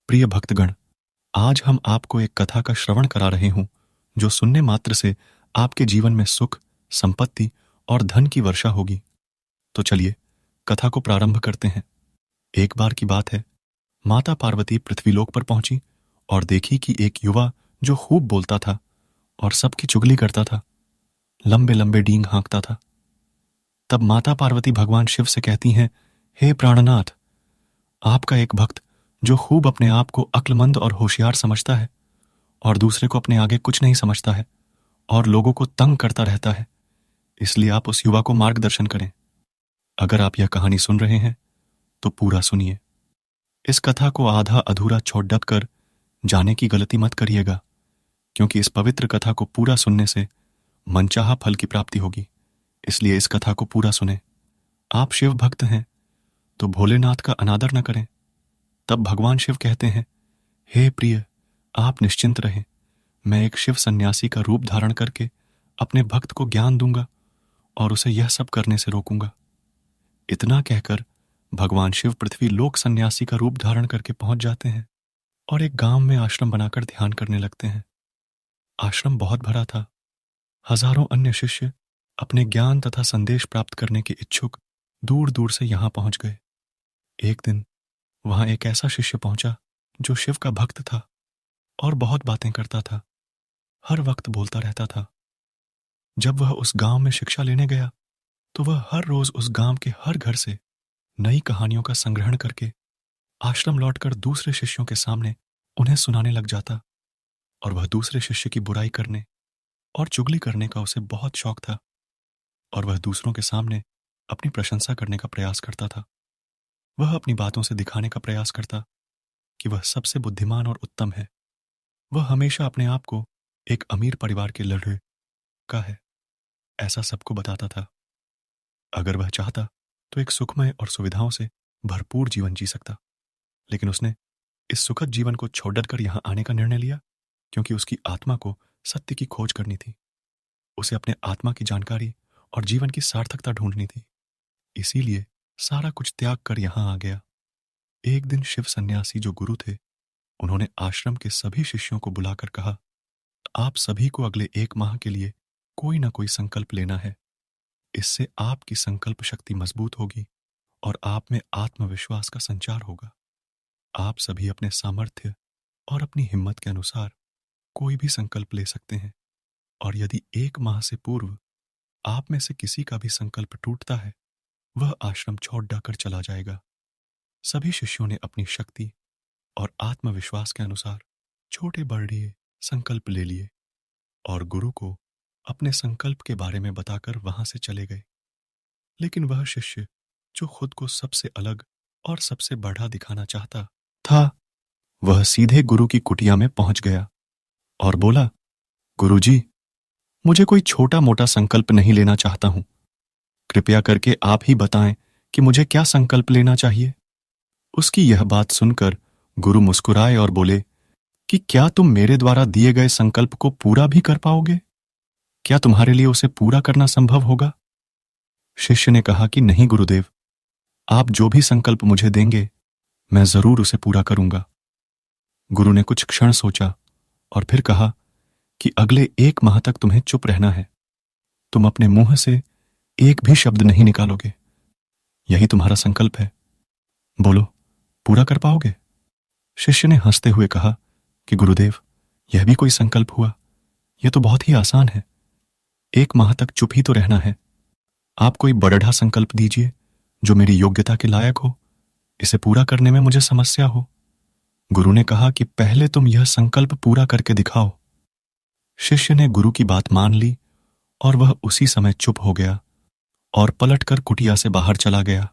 प्रिय भक्तगण, आज हम आपको एक कथा का श्रवण करा रहे हूं जो सुनने मात्र से आपके जीवन में सुख, संपत्ति और धन की वर्षा होगी। तो चलिए कथा को प्रारंभ करते हैं। एक बार की बात है, माता पार्वती पृथ्वीलोक पर पहुंची और देखी कि एक युवा जो खूब बोलता था और सबकी चुगली करता था, लंबे लंबे डींग हाँकता था। तब माता पार्वती भगवान शिव से कहती हैं, हे प्राणनाथ, आपका एक भक्त जो खूब अपने आप को अक्लमंद और होशियार समझता है और दूसरे को अपने आगे कुछ नहीं समझता है और लोगों को तंग करता रहता है, इसलिए आप उस युवा को मार्गदर्शन करें। अगर आप यह कहानी सुन रहे हैं तो पूरा सुनिए। इस कथा को आधा अधूरा छोड़ कर जाने की गलती मत करिएगा, क्योंकि इस पवित्र कथा को पूरा सुनने से मनचाहा फल की प्राप्ति होगी। इसलिए इस कथा को पूरा सुने। आप शिव भक्त हैं तो भोलेनाथ का अनादर न करें। तब भगवान शिव कहते हैं, हे प्रिय, आप निश्चिंत रहें, मैं एक शिव सन्यासी का रूप धारण करके अपने भक्त को ज्ञान दूंगा और उसे यह सब करने से रोकूंगा। इतना कहकर भगवान शिव पृथ्वी लोक सन्यासी का रूप धारण करके पहुंच जाते हैं और एक गांव में आश्रम बनाकर ध्यान करने लगते हैं। आश्रम बहुत भरा था। हजारों अन्य शिष्य अपने ज्ञान तथा संदेश प्राप्त करने के इच्छुक दूर दूर से यहां पहुंच गए। एक दिन वहां एक ऐसा शिष्य पहुंचा जो शिव का भक्त था और बहुत बातें करता था, हर वक्त बोलता रहता था। जब वह उस गांव में शिक्षा लेने गया तो वह हर रोज उस गांव के हर घर से नई कहानियों का संग्रहण करके आश्रम लौटकर दूसरे शिष्यों के सामने उन्हें सुनाने लग जाता। और वह दूसरे शिष्य की बुराई करने और चुगली करने का उसे बहुत शौक था और वह दूसरों के सामने अपनी प्रशंसा करने का प्रयास करता था। वह अपनी बातों से दिखाने का प्रयास करता कि वह सबसे बुद्धिमान और उत्तम है। वह हमेशा अपने आप को एक अमीर परिवार के लड़का है, ऐसा सबको बताता था। अगर वह चाहता तो एक सुखमय और सुविधाओं से भरपूर जीवन जी सकता, लेकिन उसने इस सुखद जीवन को छोड़कर यहां आने का निर्णय लिया क्योंकि उसकी आत्मा को सत्य की खोज करनी थी। उसे अपने आत्मा की जानकारी और जीवन की सार्थकता ढूंढनी थी। इसीलिए सारा कुछ त्याग कर यहां आ गया। एक दिन शिव सन्यासी जो गुरु थे, उन्होंने आश्रम के सभी शिष्यों को बुलाकर कहा, आप सभी को अगले 1 माह के लिए कोई ना कोई संकल्प लेना है। इससे आपकी संकल्प शक्ति मजबूत होगी और आप में आत्मविश्वास का संचार होगा। आप सभी अपने सामर्थ्य और अपनी हिम्मत के अनुसार कोई भी संकल्प ले सकते हैं और यदि 1 माह से पूर्व आप में से किसी का भी संकल्प टूटता है, वह आश्रम छोड़ कर चला जाएगा। सभी शिष्यों ने अपनी शक्ति और आत्मविश्वास के अनुसार छोटे बड़े संकल्प ले लिए और गुरु को अपने संकल्प के बारे में बताकर वहां से चले गए। लेकिन वह शिष्य जो खुद को सबसे अलग और सबसे बढ़ा दिखाना चाहता था, वह सीधे गुरु की कुटिया में पहुंच गया और बोला, गुरुजी, मुझे कोई छोटा मोटा संकल्प नहीं लेना चाहता हूं। कृपया करके आप ही बताएं कि मुझे क्या संकल्प लेना चाहिए। उसकी यह बात सुनकर गुरु मुस्कुराए और बोले कि क्या तुम मेरे द्वारा दिए गए संकल्प को पूरा भी कर पाओगे? क्या तुम्हारे लिए उसे पूरा करना संभव होगा? शिष्य ने कहा कि नहीं गुरुदेव, आप जो भी संकल्प मुझे देंगे मैं जरूर उसे पूरा करूंगा। गुरु ने कुछ क्षण सोचा और फिर कहा कि अगले 1 माह तक तुम्हें चुप रहना है। तुम अपने मुंह से एक भी शब्द नहीं निकालोगे। यही तुम्हारा संकल्प है। बोलो, पूरा कर पाओगे? शिष्य ने हंसते हुए कहा कि गुरुदेव, यह भी कोई संकल्प हुआ? यह तो बहुत ही आसान है। 1 माह तक चुप ही तो रहना है। आप कोई बड़ढ़ा संकल्प दीजिए जो मेरी योग्यता के लायक हो, इसे पूरा करने में मुझे समस्या हो। गुरु ने कहा कि पहले तुम यह संकल्प पूरा करके दिखाओ। शिष्य ने गुरु की बात मान ली और वह उसी समय चुप हो गया और पलटकर कुटिया से बाहर चला गया।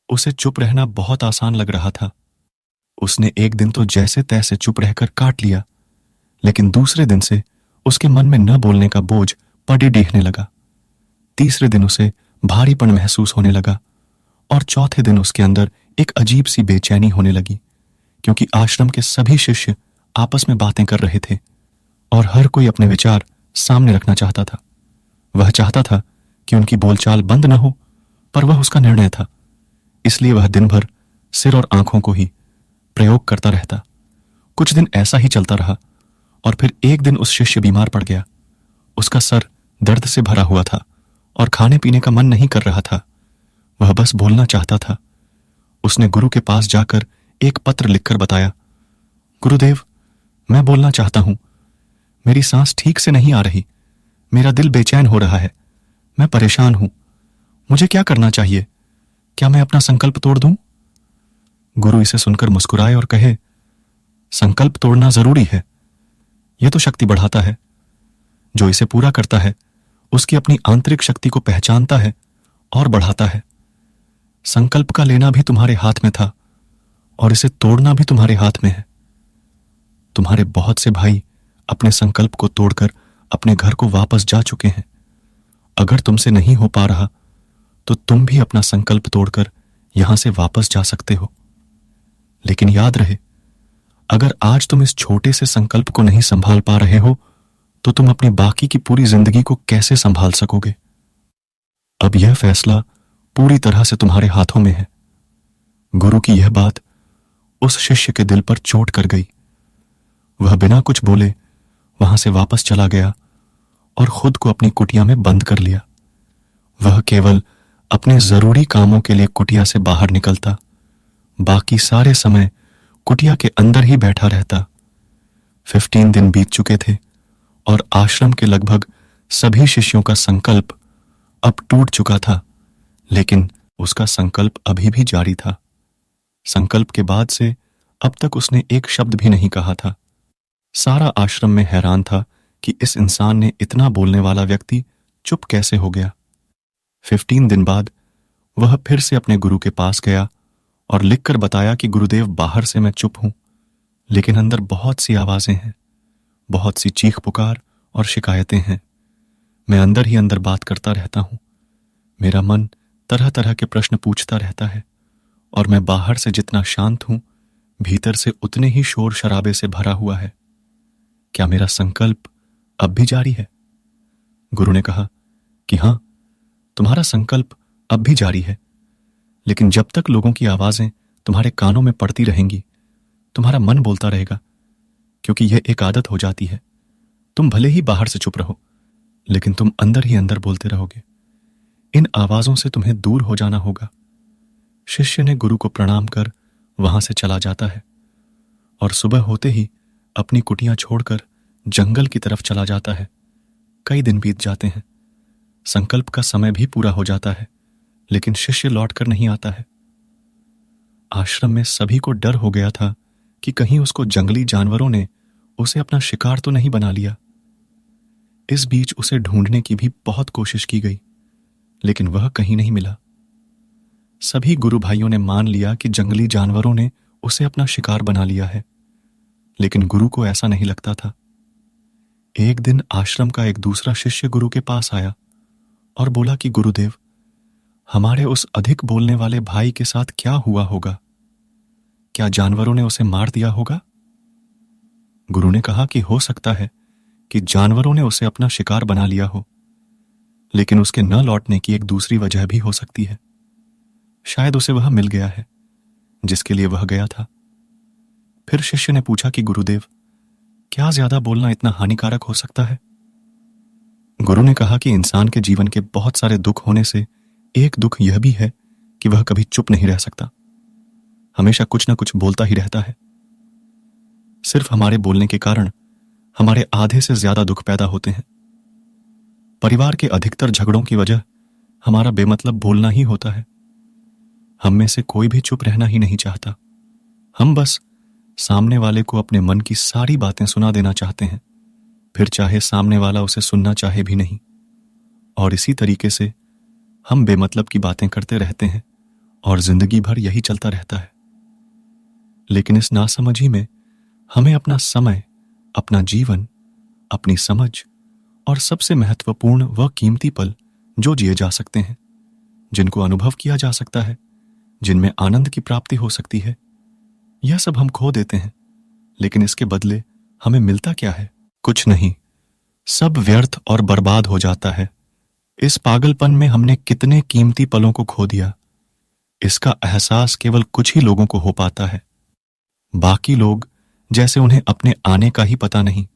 उसे चुप रहना बहुत आसान लग रहा था। उसने एक दिन तो जैसे तैसे चुप रहकर काट लिया, लेकिन दूसरे दिन से उसके मन में न बोलने का बोझ पड़ी डीहने लगा। तीसरे दिन उसे भारीपन महसूस होने लगा और चौथे दिन उसके अंदर एक अजीब सी बेचैनी होने लगी, क्योंकि आश्रम के सभी शिष्य आपस में बातें कर रहे थे और हर कोई अपने विचार सामने रखना चाहता था। वह चाहता था कि उनकी बोलचाल बंद न हो, पर वह उसका निर्णय था। इसलिए वह दिन भर सिर और आंखों को ही प्रयोग करता रहता। कुछ दिन ऐसा ही चलता रहा और फिर एक दिन उस शिष्य बीमार पड़ गया। उसका सर दर्द से भरा हुआ था और खाने पीने का मन नहीं कर रहा था। वह बस बोलना चाहता था। उसने गुरु के पास जाकर एक पत्र लिखकर बताया, गुरुदेव, मैं बोलना चाहता हूं। मेरी सांस ठीक से नहीं आ रही। मेरा दिल बेचैन हो रहा है। मैं परेशान हूं। मुझे क्या करना चाहिए? क्या मैं अपना संकल्प तोड़ दूं? गुरु इसे सुनकर मुस्कुराए और कहे, संकल्प तोड़ना जरूरी है। यह तो शक्ति बढ़ाता है। जो इसे पूरा करता है उसकी अपनी आंतरिक शक्ति को पहचानता है और बढ़ाता है। संकल्प का लेना भी तुम्हारे हाथ में था और इसे तोड़ना भी तुम्हारे हाथ में है। तुम्हारे बहुत से भाई अपने संकल्प को तोड़कर अपने घर को वापस जा चुके हैं। अगर तुमसे नहीं हो पा रहा तो तुम भी अपना संकल्प तोड़कर यहां से वापस जा सकते हो। लेकिन याद रहे, अगर आज तुम इस छोटे से संकल्प को नहीं संभाल पा रहे हो तो तुम अपनी बाकी की पूरी जिंदगी को कैसे संभाल सकोगे? अब यह फैसला पूरी तरह से तुम्हारे हाथों में है। गुरु की यह बात उस शिष्य के दिल पर चोट कर गई। वह बिना कुछ बोले वहां से वापस चला गया और खुद को अपनी कुटिया में बंद कर लिया। वह केवल अपने जरूरी कामों के लिए कुटिया से बाहर निकलता, बाकी सारे समय कुटिया के अंदर ही बैठा रहता। 15 दिन बीत चुके थे और आश्रम के लगभग सभी शिष्यों का संकल्प अब टूट चुका था, लेकिन उसका संकल्प अभी भी जारी था। संकल्प के बाद से अब तक उसने एक शब्द भी नहीं कहा था। सारा आश्रम में हैरान था कि इस इंसान ने इतना बोलने वाला व्यक्ति चुप कैसे हो गया। 15 दिन बाद वह फिर से अपने गुरु के पास गया और लिखकर बताया कि गुरुदेव, बाहर से मैं चुप हूं, लेकिन अंदर बहुत सी आवाजें हैं, बहुत सी चीख पुकार और शिकायतें हैं। मैं अंदर ही अंदर बात करता रहता हूं। मेरा मन तरह तरह के प्रश्न पूछता रहता है और मैं बाहर से जितना शांत हूं, भीतर से उतने ही शोर शराबे से भरा हुआ है। क्या मेरा संकल्प अब भी जारी है? गुरु ने कहा कि हां, तुम्हारा संकल्प अब भी जारी है, लेकिन जब तक लोगों की आवाजें तुम्हारे कानों में पड़ती रहेंगी, तुम्हारा मन बोलता रहेगा, क्योंकि यह एक आदत हो जाती है। तुम भले ही बाहर से चुप रहो, लेकिन तुम अंदर ही अंदर बोलते रहोगे। इन आवाजों से तुम्हें दूर हो जाना होगा। शिष्य ने गुरु को प्रणाम कर वहां से चला जाता है और सुबह होते ही अपनी कुटिया छोड़कर जंगल की तरफ चला जाता है। कई दिन बीत जाते हैं। संकल्प का समय भी पूरा हो जाता है, लेकिन शिष्य लौटकर नहीं आता है। आश्रम में सभी को डर हो गया था कि कहीं उसको जंगली जानवरों ने उसे अपना शिकार तो नहीं बना लिया। इस बीच उसे ढूंढने की भी बहुत कोशिश की गई, लेकिन वह कहीं नहीं मिला। सभी गुरु भाइयों ने मान लिया कि जंगली जानवरों ने उसे अपना शिकार बना लिया है, लेकिन गुरु को ऐसा नहीं लगता था। एक दिन आश्रम का एक दूसरा शिष्य गुरु के पास आया और बोला कि गुरुदेव, हमारे उस अधिक बोलने वाले भाई के साथ क्या हुआ होगा? क्या जानवरों ने उसे मार दिया होगा? गुरु ने कहा कि हो सकता है कि जानवरों ने उसे अपना शिकार बना लिया हो, लेकिन उसके न लौटने की एक दूसरी वजह भी हो सकती है। शायद उसे वह मिल गया है जिसके लिए वह गया था। फिर शिष्य ने पूछा कि गुरुदेव, क्या ज्यादा बोलना इतना हानिकारक हो सकता है? गुरु ने कहा कि इंसान के जीवन के बहुत सारे दुख होने से एक दुख यह भी है कि वह कभी चुप नहीं रह सकता, हमेशा कुछ ना कुछ बोलता ही रहता है। सिर्फ हमारे बोलने के कारण हमारे आधे से ज्यादा दुख पैदा होते हैं। परिवार के अधिकतर झगड़ों की वजह हमारा बेमतलब बोलना ही होता है। हम में से कोई भी चुप रहना ही नहीं चाहता। हम बस सामने वाले को अपने मन की सारी बातें सुना देना चाहते हैं, फिर चाहे सामने वाला उसे सुनना चाहे भी नहीं। और इसी तरीके से हम बेमतलब की बातें करते रहते हैं और जिंदगी भर यही चलता रहता है। लेकिन इस नासमझी में हमें अपना समय, अपना जीवन, अपनी समझ और सबसे महत्वपूर्ण व कीमती पल जो जिए जा सकते हैं, जिनको अनुभव किया जा सकता है, जिनमें आनंद की प्राप्ति हो सकती है, यह सब हम खो देते हैं। लेकिन इसके बदले हमें मिलता क्या है? कुछ नहीं। सब व्यर्थ और बर्बाद हो जाता है। इस पागलपन में हमने कितने कीमती पलों को खो दिया। इसका एहसास केवल कुछ ही लोगों को हो पाता है। बाकी लोग जैसे उन्हें अपने आने का ही पता नहीं,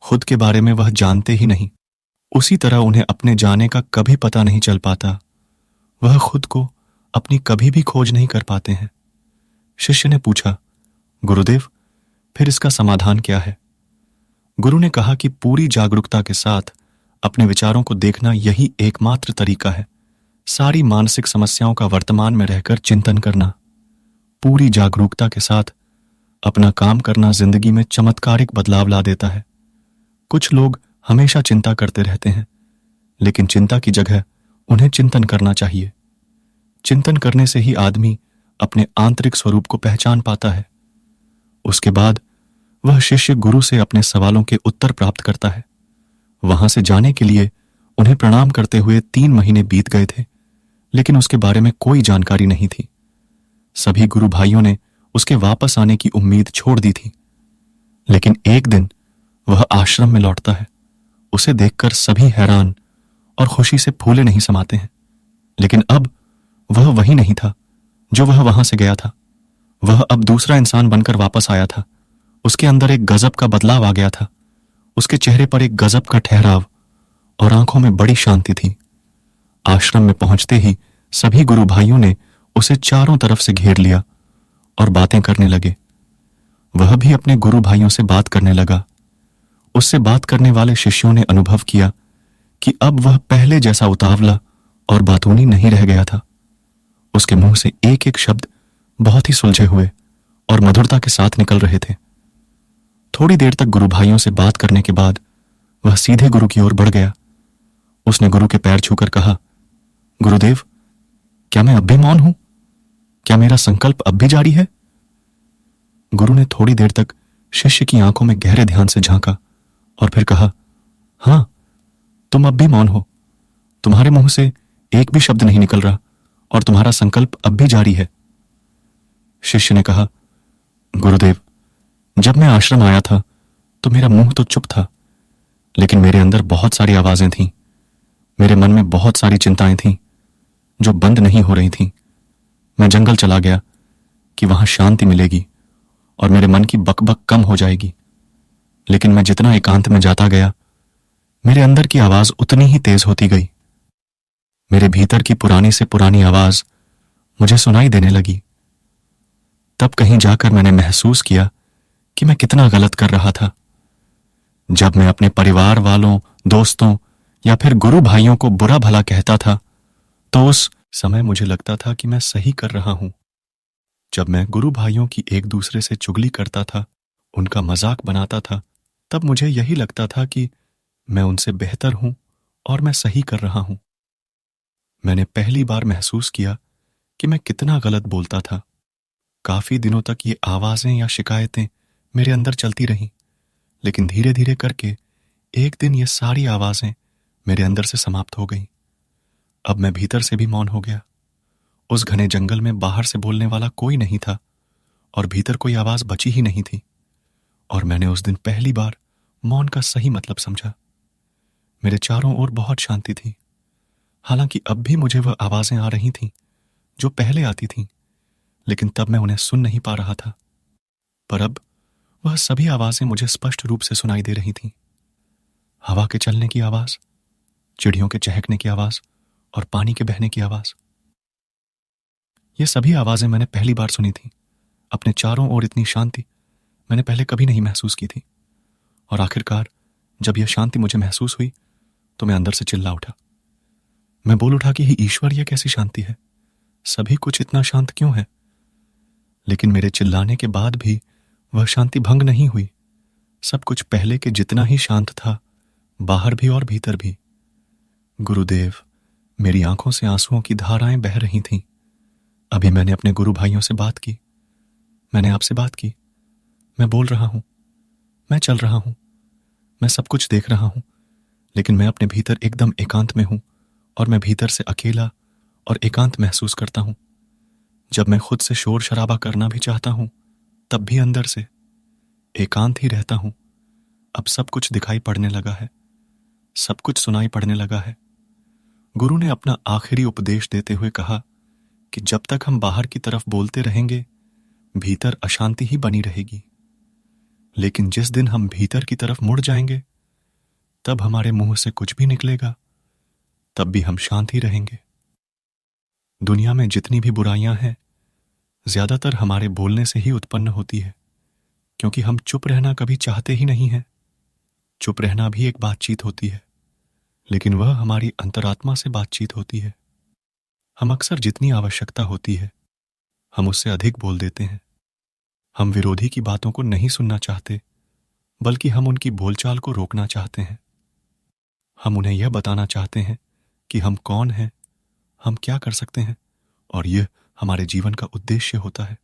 खुद के बारे में वह जानते ही नहीं, उसी तरह उन्हें अपने जाने का कभी पता नहीं चल पाता। वह खुद को अपनी कभी भी खोज नहीं कर पाते हैं। शिष्य ने पूछा, गुरुदेव, फिर इसका समाधान क्या है? गुरु ने कहा कि पूरी जागरूकता के साथ अपने विचारों को देखना यही एकमात्र तरीका है। सारी मानसिक समस्याओं का वर्तमान में रहकर चिंतन करना, पूरी जागरूकता के साथ अपना काम करना जिंदगी में चमत्कारिक बदलाव ला देता है। कुछ लोग हमेशा चिंता करते रहते हैं, लेकिन चिंता की जगह उन्हें चिंतन करना चाहिए। चिंतन करने से ही आदमी अपने आंतरिक स्वरूप को पहचान पाता है। उसके बाद वह शिष्य गुरु से अपने सवालों के उत्तर प्राप्त करता है। वहां से जाने के लिए उन्हें प्रणाम करते हुए 3 महीने बीत गए थे, लेकिन उसके बारे में कोई जानकारी नहीं थी। सभी गुरु भाइयों ने उसके वापस आने की उम्मीद छोड़ दी थी। लेकिन एक दिन वह आश्रम में लौटता है। उसे देखकर सभी हैरान और खुशी से फूले नहीं समाते हैं। लेकिन अब वह वही नहीं था जो वह वहां से गया था। वह अब दूसरा इंसान बनकर वापस आया था। उसके अंदर एक गजब का बदलाव आ गया था। उसके चेहरे पर एक गजब का ठहराव और आंखों में बड़ी शांति थी। आश्रम में पहुंचते ही सभी गुरु भाइयों ने उसे चारों तरफ से घेर लिया और बातें करने लगे। वह भी अपने गुरु भाइयों से बात करने लगा। उससे बात करने वाले शिष्यों ने अनुभव किया कि अब वह पहले जैसा उतावला और बातूनी नहीं रह गया था। उसके मुंह से एक एक शब्द बहुत ही सुलझे हुए और मधुरता के साथ निकल रहे थे। थोड़ी देर तक गुरु भाइयों से बात करने के बाद वह सीधे गुरु की ओर बढ़ गया। उसने गुरु के पैर छूकर कहा, गुरुदेव, क्या मैं अब भी मौन हूं? क्या मेरा संकल्प अब भी जारी है? गुरु ने थोड़ी देर तक शिष्य की आंखों में गहरे ध्यान से झांका और फिर कहा, हां, तुम अब भी मौन हो। तुम्हारे मुंह से एक भी शब्द नहीं निकल रहा और तुम्हारा संकल्प अब भी जारी है। शिष्य ने कहा, गुरुदेव, जब मैं आश्रम आया था तो मेरा मुंह तो चुप था, लेकिन मेरे अंदर बहुत सारी आवाजें थीं। मेरे मन में बहुत सारी चिंताएं थीं जो बंद नहीं हो रही थीं। मैं जंगल चला गया कि वहां शांति मिलेगी और मेरे मन की बकबक कम हो जाएगी। लेकिन मैं जितना एकांत में जाता गया, मेरे अंदर की आवाज उतनी ही तेज होती गई। मेरे भीतर की पुरानी से पुरानी आवाज मुझे सुनाई देने लगी। तब कहीं जाकर मैंने महसूस किया कि मैं कितना गलत कर रहा था। जब मैं अपने परिवार वालों, दोस्तों या फिर गुरु भाइयों को बुरा भला कहता था, तो उस समय मुझे लगता था कि मैं सही कर रहा हूं। जब मैं गुरु भाइयों की एक दूसरे से चुगली करता था, उनका मजाक बनाता था, तब मुझे यही लगता था कि मैं उनसे बेहतर हूं और मैं सही कर रहा हूं। मैंने पहली बार महसूस किया कि मैं कितना गलत बोलता था। काफी दिनों तक ये आवाजें या शिकायतें मेरे अंदर चलती रहीं, लेकिन धीरे धीरे करके एक दिन ये सारी आवाजें मेरे अंदर से समाप्त हो गईं। अब मैं भीतर से भी मौन हो गया। उस घने जंगल में बाहर से बोलने वाला कोई नहीं था और भीतर कोई आवाज बची ही नहीं थी। और मैंने उस दिन पहली बार मौन का सही मतलब समझा। मेरे चारों ओर बहुत शांति थी। हालांकि अब भी मुझे वह आवाजें आ रही थीं जो पहले आती थीं, लेकिन तब मैं उन्हें सुन नहीं पा रहा था। पर अब वह सभी आवाजें मुझे स्पष्ट रूप से सुनाई दे रही थीं। हवा के चलने की आवाज, चिड़ियों के चहकने की आवाज और पानी के बहने की आवाज। ये सभी आवाजें मैंने पहली बार सुनी थी। अपने चारों ओर इतनी शांति मैंने पहले कभी नहीं महसूस की थी। और आखिरकार जब यह शांति मुझे महसूस हुई तो मैं अंदर से चिल्ला उठा। मैं बोल उठा कि हे ईश्वर, यह कैसी शांति है? सभी कुछ इतना शांत क्यों है? लेकिन मेरे चिल्लाने के बाद भी वह शांति भंग नहीं हुई। सब कुछ पहले के जितना ही शांत था, बाहर भी और भीतर भी। गुरुदेव, मेरी आंखों से आंसुओं की धाराएं बह रही थीं। अभी मैंने अपने गुरु भाइयों से बात की, मैंने आपसे बात की। मैं बोल रहा हूं, मैं चल रहा हूं, मैं सब कुछ देख रहा हूं, लेकिन मैं अपने भीतर एकदम एकांत में हूं और मैं भीतर से अकेला और एकांत महसूस करता हूं। जब मैं खुद से शोर शराबा करना भी चाहता हूं, तब भी अंदर से एकांत ही रहता हूं। अब सब कुछ दिखाई पड़ने लगा है, सब कुछ सुनाई पड़ने लगा है। गुरु ने अपना आखिरी उपदेश देते हुए कहा कि जब तक हम बाहर की तरफ बोलते रहेंगे, भीतर अशांति ही बनी रहेगी। लेकिन जिस दिन हम भीतर की तरफ मुड़ जाएंगे, तब हमारे मुंह से कुछ भी निकलेगा, तब भी हम शांत ही रहेंगे। दुनिया में जितनी भी बुराइयां हैं, ज्यादातर हमारे बोलने से ही उत्पन्न होती है, क्योंकि हम चुप रहना कभी चाहते ही नहीं हैं। चुप रहना भी एक बातचीत होती है, लेकिन वह हमारी अंतरात्मा से बातचीत होती है। हम अक्सर जितनी आवश्यकता होती है, हम उससे अधिक बोल देते हैं। हम विरोधी की बातों को नहीं सुनना चाहते, बल्कि हम उनकी बोलचाल को रोकना चाहते हैं। हम उन्हें यह बताना चाहते हैं कि हम कौन हैं, हम क्या कर सकते हैं, और यह हमारे जीवन का उद्देश्य होता है।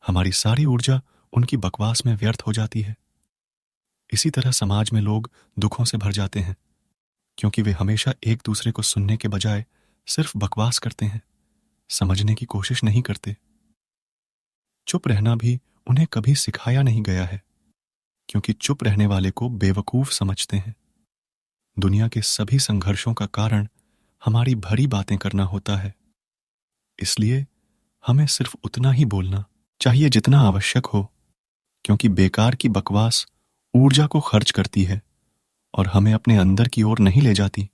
हमारी सारी ऊर्जा उनकी बकवास में व्यर्थ हो जाती है। इसी तरह समाज में लोग दुखों से भर जाते हैं, क्योंकि वे हमेशा एक दूसरे को सुनने के बजाय सिर्फ बकवास करते हैं, समझने की कोशिश नहीं करते। चुप रहना भी उन्हें कभी सिखाया नहीं गया है, क्योंकि चुप रहने वाले को बेवकूफ समझते हैं। दुनिया के सभी संघर्षों का कारण हमारी भरी बातें करना होता है। इसलिए हमें सिर्फ उतना ही बोलना चाहिए जितना आवश्यक हो, क्योंकि बेकार की बकवास ऊर्जा को खर्च करती है और हमें अपने अंदर की ओर नहीं ले जाती,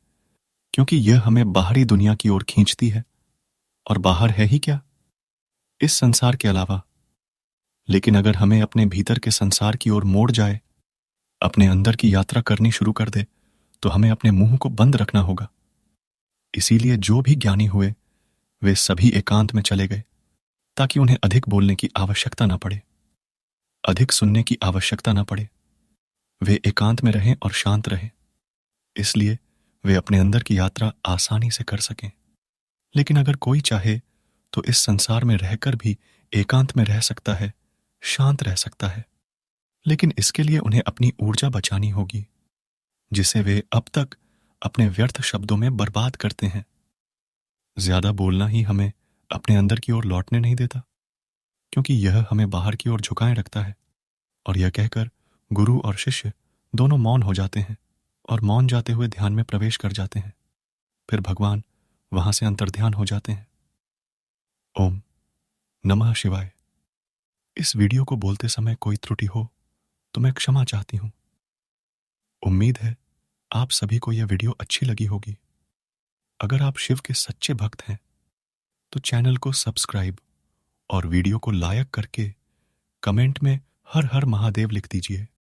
क्योंकि यह हमें बाहरी दुनिया की ओर खींचती है। और बाहर है ही क्या, इस संसार के अलावा। लेकिन अगर हमें अपने भीतर के संसार की ओर मोड़ जाए, अपने अंदर की यात्रा करनी शुरू कर दे, तो हमें अपने मुंह को बंद रखना होगा। इसीलिए जो भी ज्ञानी हुए, वे सभी एकांत में चले गए, ताकि उन्हें अधिक बोलने की आवश्यकता न पड़े, अधिक सुनने की आवश्यकता न पड़े। वे एकांत में रहें और शांत रहें, इसलिए वे अपने अंदर की यात्रा आसानी से कर सकें। लेकिन अगर कोई चाहे तो इस संसार में रहकर भी एकांत में रह सकता है, शांत रह सकता है। लेकिन इसके लिए उन्हें अपनी ऊर्जा बचानी होगी, जिसे वे अब तक अपने व्यर्थ शब्दों में बर्बाद करते हैं। ज्यादा बोलना ही हमें अपने अंदर की ओर लौटने नहीं देता, क्योंकि यह हमें बाहर की ओर झुकाए रखता है। और यह कहकर गुरु और शिष्य दोनों मौन हो जाते हैं और मौन जाते हुए ध्यान में प्रवेश कर जाते हैं। फिर भगवान वहां से अंतर्ध्यान हो जाते हैं। ओम नमः शिवाय। इस वीडियो को बोलते समय कोई त्रुटि हो तो मैं क्षमा चाहती हूं। उम्मीद है आप सभी को यह वीडियो अच्छी लगी होगी। अगर आप शिव के सच्चे भक्त हैं तो चैनल को सब्सक्राइब और वीडियो को लाइक करके कमेंट में हर हर महादेव लिख दीजिए।